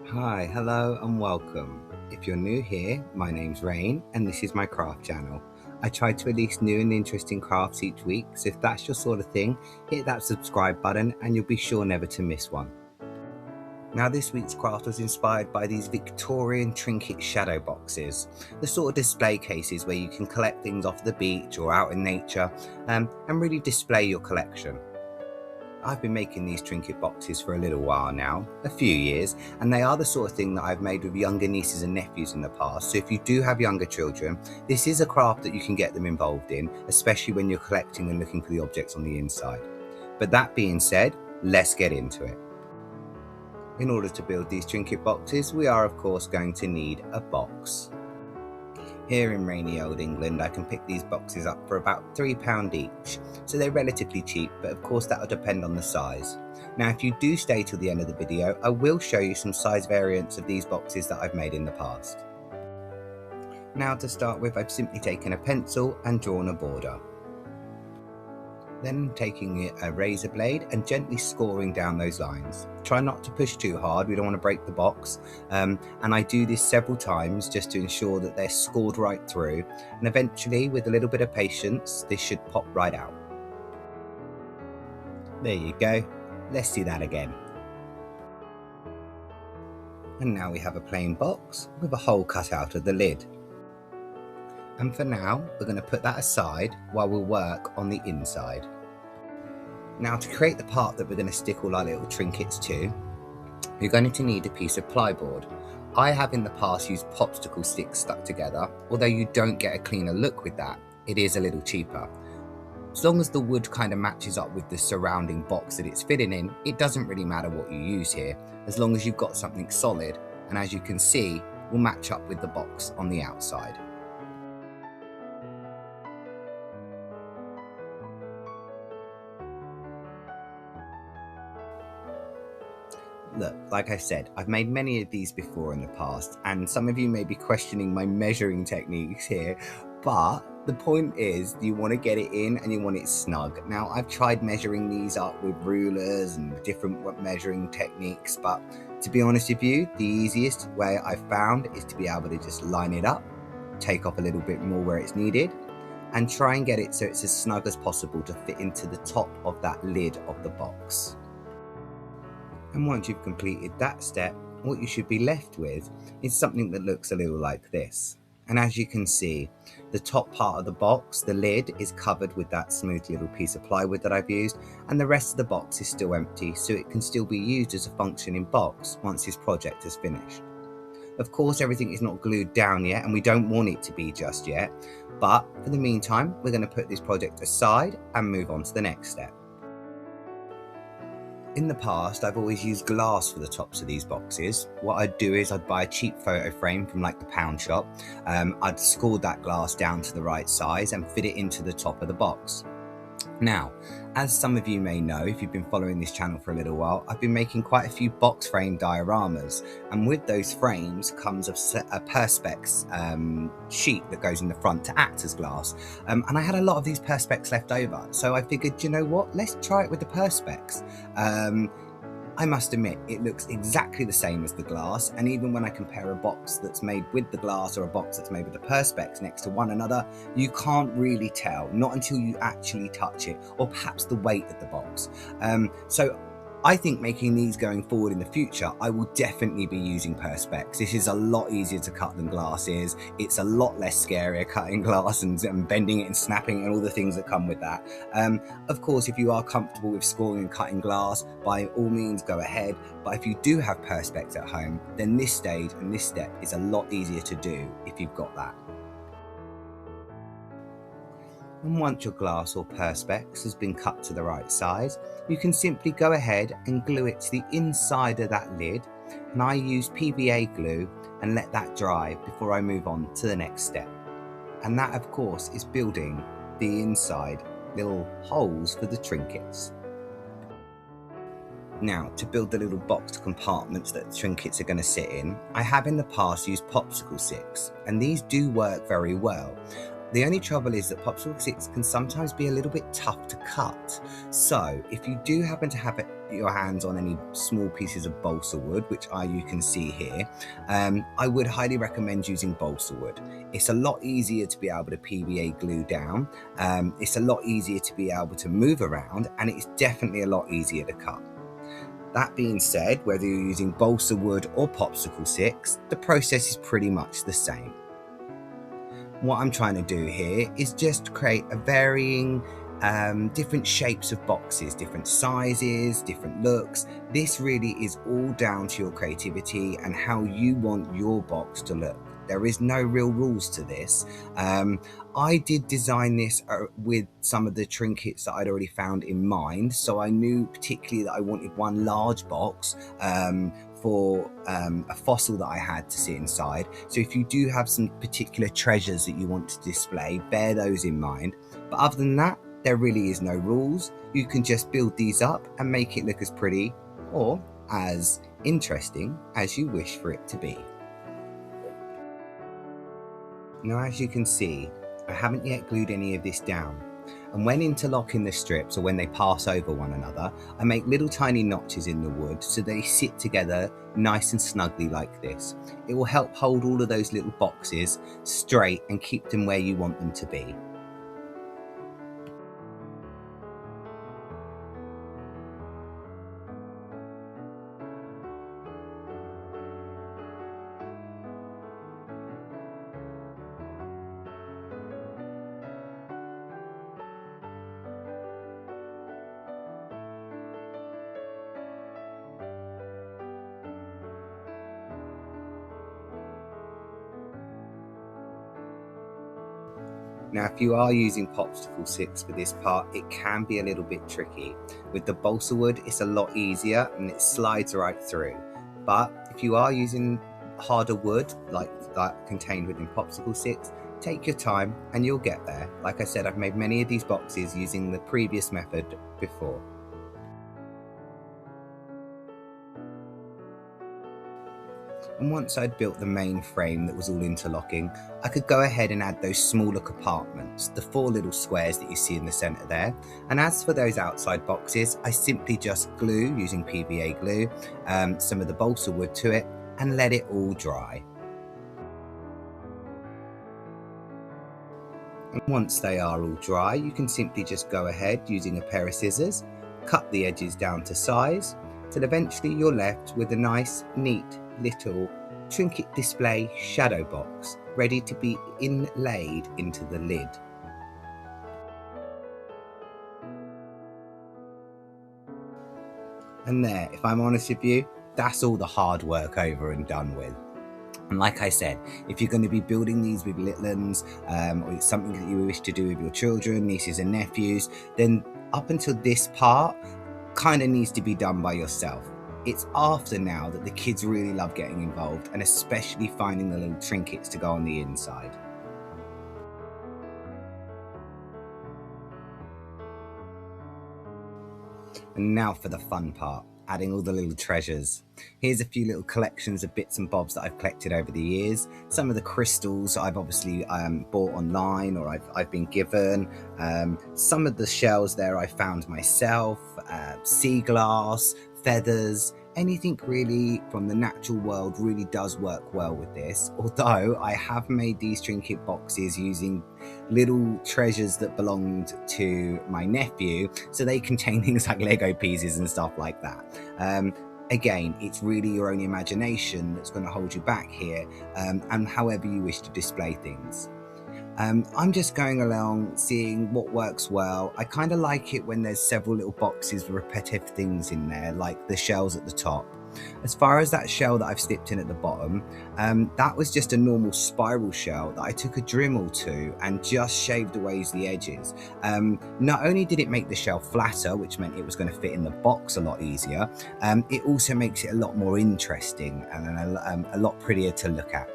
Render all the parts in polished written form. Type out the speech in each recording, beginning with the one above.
Hi, hello, and welcome. If you're new here, my name's Rain, and this is my craft channel. I try to release new and interesting crafts each week, so if that's your sort of thing, hit that subscribe button and you'll be sure never to miss one. Now, this week's craft was inspired by these Victorian trinket shadow boxes, the sort of display cases where you can collect things off the beach or out in nature and really display your collection. I've been making these trinket boxes for a little while now, a few years, and they are the sort of thing that I've made with younger nieces and nephews in the past. So if you do have younger children, this is a craft that you can get them involved in, especially when you're collecting and looking for the objects on the inside. But that being said, let's get into it. In order to build these trinket boxes, we are of course going to need a box. Here in rainy old England, I can pick these boxes up for about £3 each, so they're relatively cheap, but of course that will depend on the size. Now if you do stay till the end of the video, I will show you some size variants of these boxes that I've made in the past. Now to start with, I've simply taken a pencil and drawn a border. Then taking a razor blade and gently scoring down those lines. Try not to push too hard, we don't want to break the box. And I do this several times just to ensure that they're scored right through. And eventually, with a little bit of patience, this should pop right out. There you go. Let's see that again. And now we have a plain box with a hole cut out of the lid. And for now, we're going to put that aside while we'll work on the inside. Now to create the part that we're going to stick all our little trinkets to, you're going to need a piece of plyboard. I have in the past used popsicle sticks stuck together, although you don't get a cleaner look with that, it is a little cheaper. As long as the wood kind of matches up with the surrounding box that it's fitting in, it doesn't really matter what you use here, as long as you've got something solid, and as you can see, will match up with the box on the outside. Look, like I said, I've made many of these before in the past, and some of you may be questioning my measuring techniques here, but the point is you want to get it in and you want it snug. Now, I've tried measuring these up with rulers and different measuring techniques, but to be honest with you, the easiest way I've found is to be able to just line it up, take off a little bit more where it's needed, and try and get it so it's as snug as possible to fit into the top of that lid of the box. And once you've completed that step, what you should be left with is something that looks a little like this. And as you can see, the top part of the box, the lid, is covered with that smooth little piece of plywood that I've used, and the rest of the box is still empty, so it can still be used as a functioning box once this project is finished. Of course, everything is not glued down yet, and we don't want it to be just yet, but for the meantime, we're going to put this project aside and move on to the next step. In the past, I've always used glass for the tops of these boxes. What I'd do is I'd buy a cheap photo frame from like the pound shop. I'd score that glass down to the right size and fit it into the top of the box. Now, as some of you may know, if you've been following this channel for a little while, I've been making quite a few box frame dioramas, and with those frames comes a perspex sheet that goes in the front to act as glass, and I had a lot of these perspex left over, so I figured, you know what, let's try it with the perspex. I must admit, it looks exactly the same as the glass, and even when I compare a box that's made with the glass or a box that's made with the perspex next to one another, you can't really tell, not until you actually touch it, or perhaps the weight of the box. So I think making these going forward in the future, I will definitely be using perspex. This is a lot easier to cut than glass is. It's a lot less scarier cutting glass and bending it and snapping it and all the things that come with that. Of course, if you are comfortable with scoring and cutting glass, by all means go ahead. But if you do have perspex at home, then this stage and this step is a lot easier to do if you've got that. And once your glass or perspex has been cut to the right size, you can simply go ahead and glue it to the inside of that lid, and I use PVA glue and let that dry before I move on to the next step. And that of course is building the inside little holes for the trinkets. Now, to build the little boxed compartments that the trinkets are going to sit in, I have in the past used popsicle sticks, and these do work very well. The only trouble is that popsicle sticks can sometimes be a little bit tough to cut. So if you do happen to have your hands on any small pieces of balsa wood, which you can see here, I would highly recommend using balsa wood. It's a lot easier to be able to PVA glue down. It's a lot easier to be able to move around, and it's definitely a lot easier to cut. That being said, whether you're using balsa wood or popsicle sticks, the process is pretty much the same. What I'm trying to do here is just create a varying different shapes of boxes, different sizes, different looks. This really is all down to your creativity and how you want your box to look. There is no real rules to this. I did design this with some of the trinkets that I'd already found in mind. So I knew particularly that I wanted one large box for a fossil that I had to sit inside. So if you do have some particular treasures that you want to display, bear those in mind. But other than that, there really is no rules. You can just build these up and make it look as pretty or as interesting as you wish for it to be. Now, as you can see, I haven't yet glued any of this down. And when interlocking the strips, or when they pass over one another, I make little tiny notches in the wood so they sit together nice and snugly like this. It will help hold all of those little boxes straight and keep them where you want them to be. Now, if you are using popsicle sticks for this part, it can be a little bit tricky. With the balsa wood, it's a lot easier and it slides right through. But if you are using harder wood, like that contained within popsicle sticks, take your time and you'll get there. Like I said, I've made many of these boxes using the previous method before. And once I'd built the main frame that was all interlocking, I could go ahead and add those smaller compartments, the 4 little squares that you see in the center there. And as for those outside boxes, I simply just glue, using PVA glue, some of the balsa wood to it and let it all dry. And once they are all dry, you can simply just go ahead using a pair of scissors, cut the edges down to size, till eventually you're left with a nice, neat little trinket display shadow box ready to be inlaid into the lid. And there, if I'm honest with you, that's all the hard work over and done with. And like I said, if you're going to be building these with little ones, or it's something that you wish to do with your children, nieces and nephews, then up until this part kind of needs to be done by yourself. It's after now that the kids really love getting involved, and especially finding the little trinkets to go on the inside. And now for the fun part, adding all the little treasures. Here's a few little collections of bits and bobs that I've collected over the years. Some of the crystals I've obviously bought online or I've been given. Some of the shells there I found myself, sea glass, feathers, anything really from the natural world really does work well with this. Although I have made these trinket boxes using little treasures that belonged to my nephew, so they contain things like Lego pieces and stuff like that. Again, it's really your own imagination that's going to hold you back here, and however you wish to display things. I'm just going along, seeing what works well. I kind of like it when there's several little boxes with repetitive things in there, like the shells at the top. As far as that shell that I've slipped in at the bottom, that was just a normal spiral shell that I took a Dremel to and just shaved away the edges. Not only did it make the shell flatter, which meant it was going to fit in the box a lot easier, it also makes it a lot more interesting and a lot prettier to look at.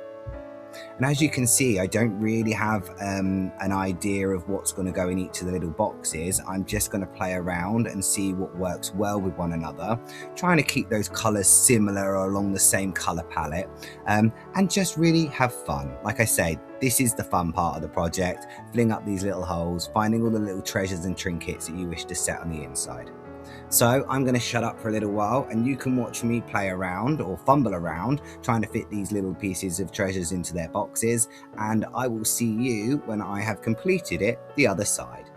And as you can see, I don't really have an idea of what's going to go in each of the little boxes. I'm just going to play around and see what works well with one another, trying to keep those colors similar or along the same color palette, and just really have fun. Like I say, this is the fun part of the project, filling up these little holes, finding all the little treasures and trinkets that you wish to set on the inside. So I'm going to shut up for a little while and you can watch me play around or fumble around trying to fit these little pieces of treasures into their boxes, and I will see you when I have completed it the other side.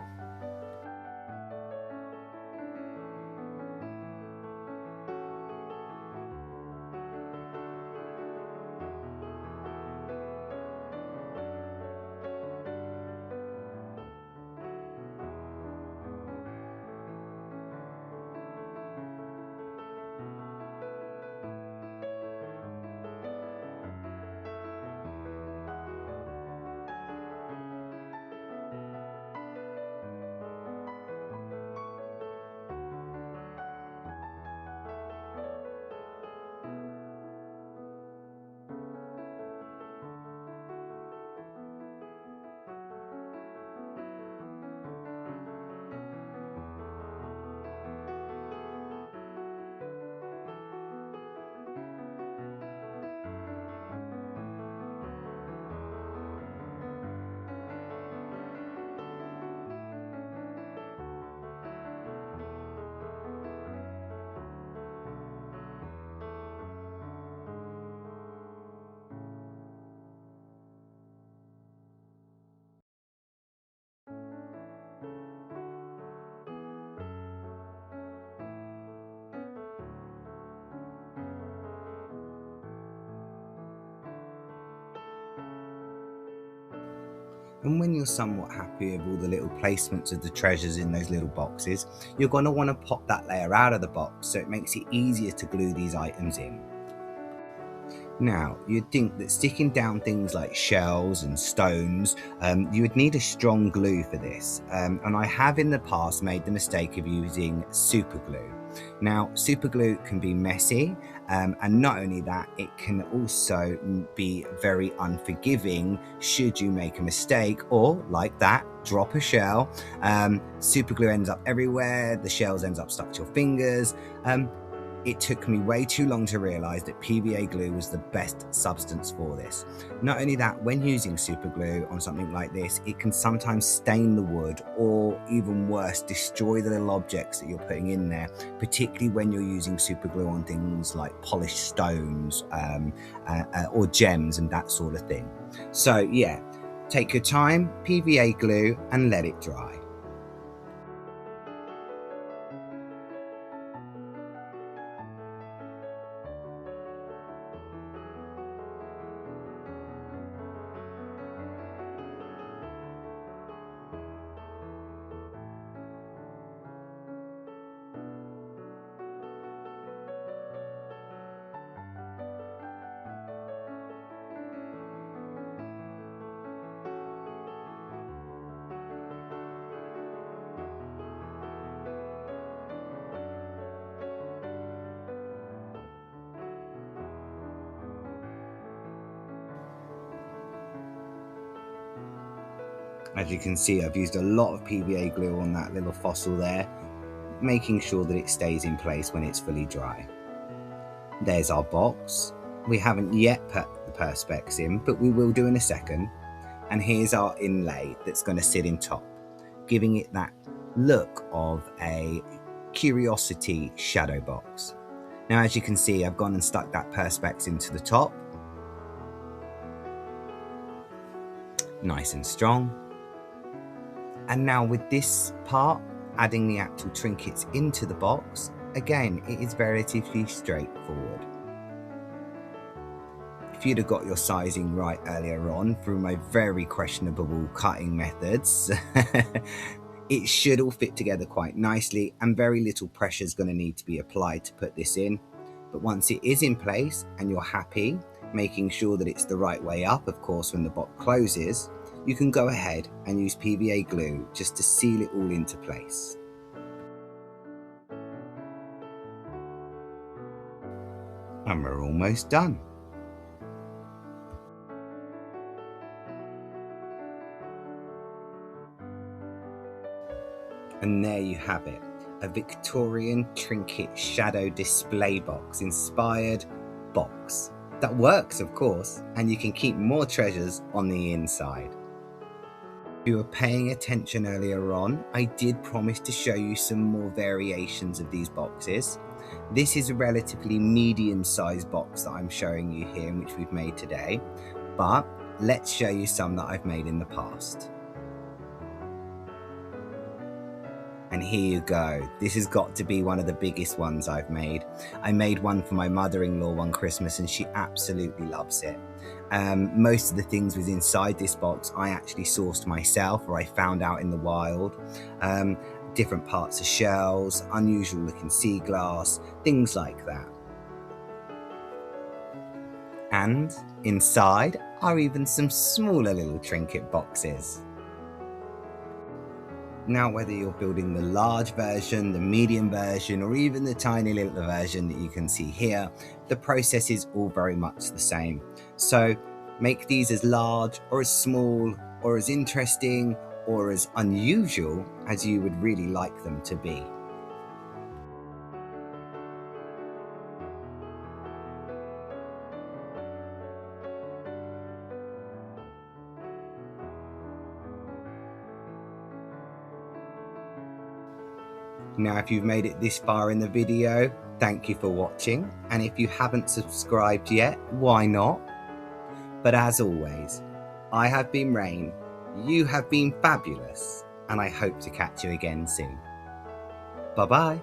And when you're somewhat happy with all the little placements of the treasures in those little boxes, you're going to want to pop that layer out of the box so it makes it easier to glue these items in. Now, you'd think that sticking down things like shells and stones, you would need a strong glue for this. And I have in the past made the mistake of using super glue. Now, super glue can be messy, and not only that, it can also be very unforgiving should you make a mistake or, like that, drop a shell. Super glue ends up everywhere, the shells ends up stuck to your fingers. It took me way too long to realise that PVA glue was the best substance for this. Not only that, when using super glue on something like this, it can sometimes stain the wood or even worse, destroy the little objects that you're putting in there, particularly when you're using super glue on things like polished stones or gems and that sort of thing. So yeah, take your time, PVA glue, and let it dry. As you can see, I've used a lot of PVA glue on that little fossil there, making sure that it stays in place when it's fully dry. There's our box. We haven't yet put the perspex in, but we will do in a second. And here's our inlay that's going to sit in top, giving it that look of a curiosity shadow box. Now, as you can see, I've gone and stuck that perspex into the top. Nice and strong. And now with this part, adding the actual trinkets into the box, again, it is relatively straightforward. If you'd have got your sizing right earlier on through my very questionable cutting methods, it should all fit together quite nicely, and very little pressure is going to need to be applied to put this in. But once it is in place and you're happy, making sure that it's the right way up, of course, when the box closes, you can go ahead and use PVA glue just to seal it all into place. And we're almost done. And there you have it, a Victorian trinket shadow display box inspired box that works, of course, and you can keep more treasures on the inside. If you were paying attention earlier on, I did promise to show you some more variations of these boxes. This is a relatively medium-sized box that I'm showing you here, which we've made today, but let's show you some that I've made in the past. And here you go. This has got to be one of the biggest ones I've made. I made one for my mother-in-law one Christmas and she absolutely loves it. Most of the things was inside this box I actually sourced myself or I found out in the wild. Different parts of shells, unusual looking sea glass, things like that. And inside are even some smaller little trinket boxes. Now, whether you're building the large version, the medium version, or even the tiny little version that you can see here, the process is all very much the same. So make these as large or as small or as interesting or as unusual as you would really like them to be. Now, if you've made it this far in the video, thank you for watching. And if you haven't subscribed yet, why not? But as always, I have been Rain, you have been fabulous, and I hope to catch you again soon. Bye-bye.